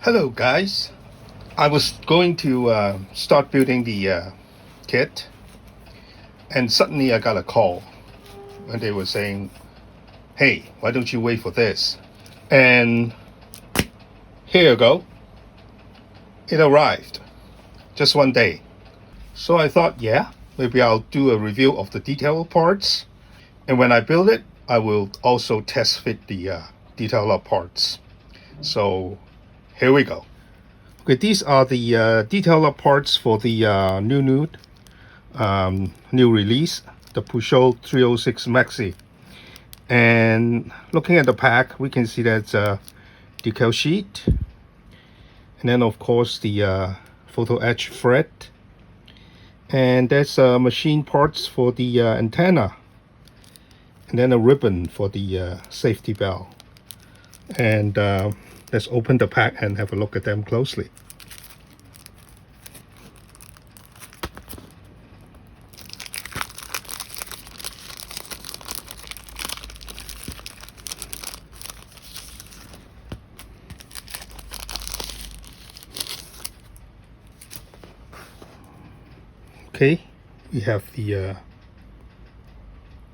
Hello guys, I was going to start building the kit, and suddenly I got a call and they were saying, hey, why don't you wait for this? And here you go, it arrived just one day. So I thought, yeah, maybe I'll do a review of the detail parts, and when I build it I will also test fit the detail parts. So here we go. Okay, these are the detail parts for the NuNu new release, the Peugeot 306 Maxi. And looking at the pack, we can see that's a decal sheet, and then of course the photo etch thread, and there's machine parts for the antenna, and then a ribbon for the safety belt. And let's open the pack and have a look at them closely. Okay, we have the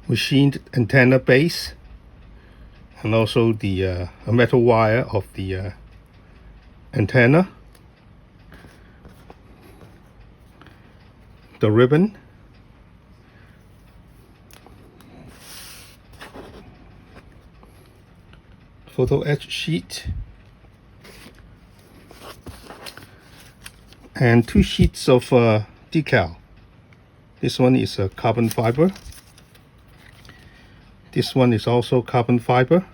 machined antenna base, and also the a metal wire of the antenna, the ribbon, photo etch sheet, and two sheets of decal. This one is a carbon fiber. This one is also carbon fiber.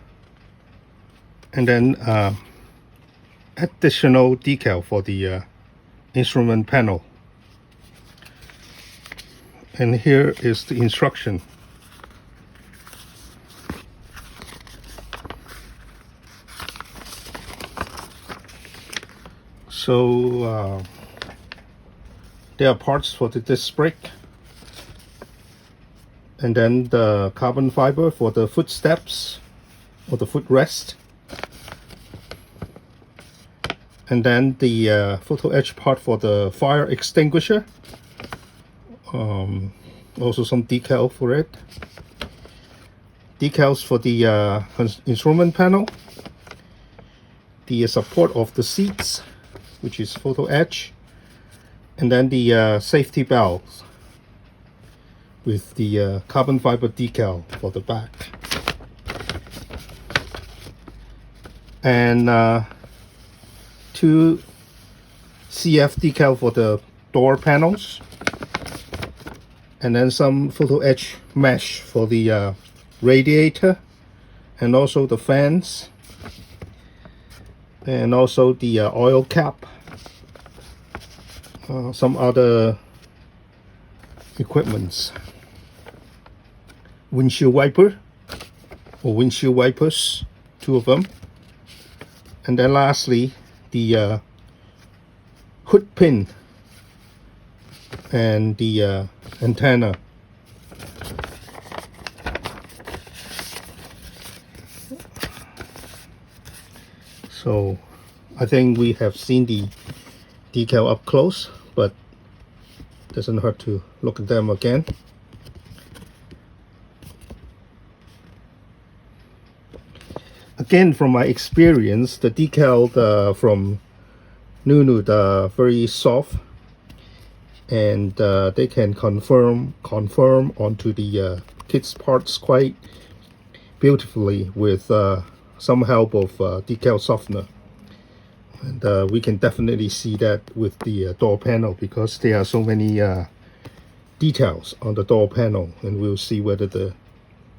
And then additional decal for the instrument panel. And here is the instruction. So there are parts for the disc brake, and then the carbon fiber for the footsteps or the footrest, and then the photo etch part for the fire extinguisher, also some decal for it, decals for the instrument panel, the support of the seats, which is photo etch, and then the safety belts with the carbon fiber decal for the back, and two CF decal for the door panels, and then some photo etch mesh for the radiator, and also the fans, and also the oil cap, some other equipments, windshield wiper or windshield wipers, two of them, and then lastly the hood pin and the antenna. So I think we have seen the decal up close, but doesn't hurt to look at them again. Again, from my experience, the decal from NuNu are very soft, and they can confirm onto the kit's parts quite beautifully with some help of decal softener. And we can definitely see that with the door panel, because there are so many details on the door panel, and we'll see whether the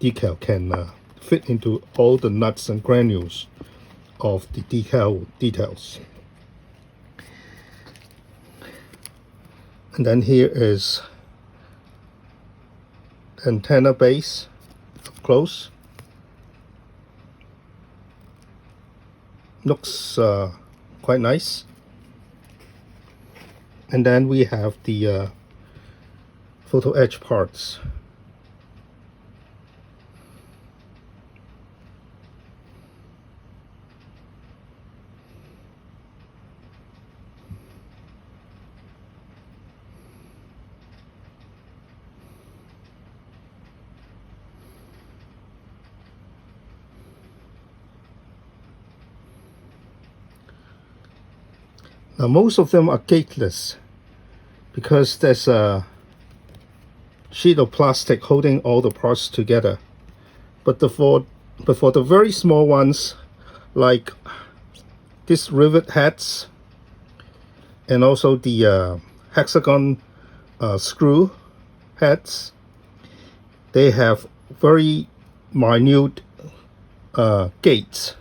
decal can fit into all the nuts and granules of the decal details. And then here is antenna base up close. Looks quite nice. And then we have the photo etch parts. Now most of them are gateless because there's a sheet of plastic holding all the parts together. But for the very small ones, like these rivet heads and also the hexagon screw heads, they have very minute gates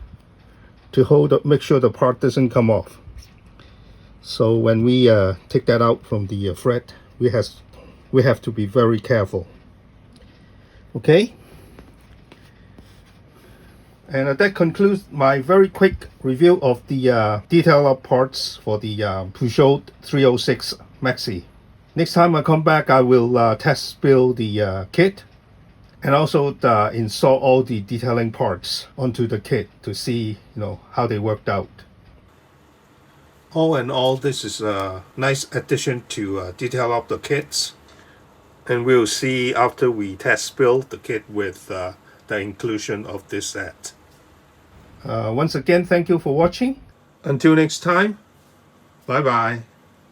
to make sure the part doesn't come off. So when we take that out from the thread, we have to be very careful. Okay, and that concludes my very quick review of the detail up parts for the Peugeot 306 Maxi. Next time I come back, I will test build the kit and also install all the detailing parts onto the kit to see, how they worked out. All in all, this is a nice addition to detail up the kits, and we'll see after we test build the kit with the inclusion of this set. Once again, thank you for watching. Until next time, bye bye.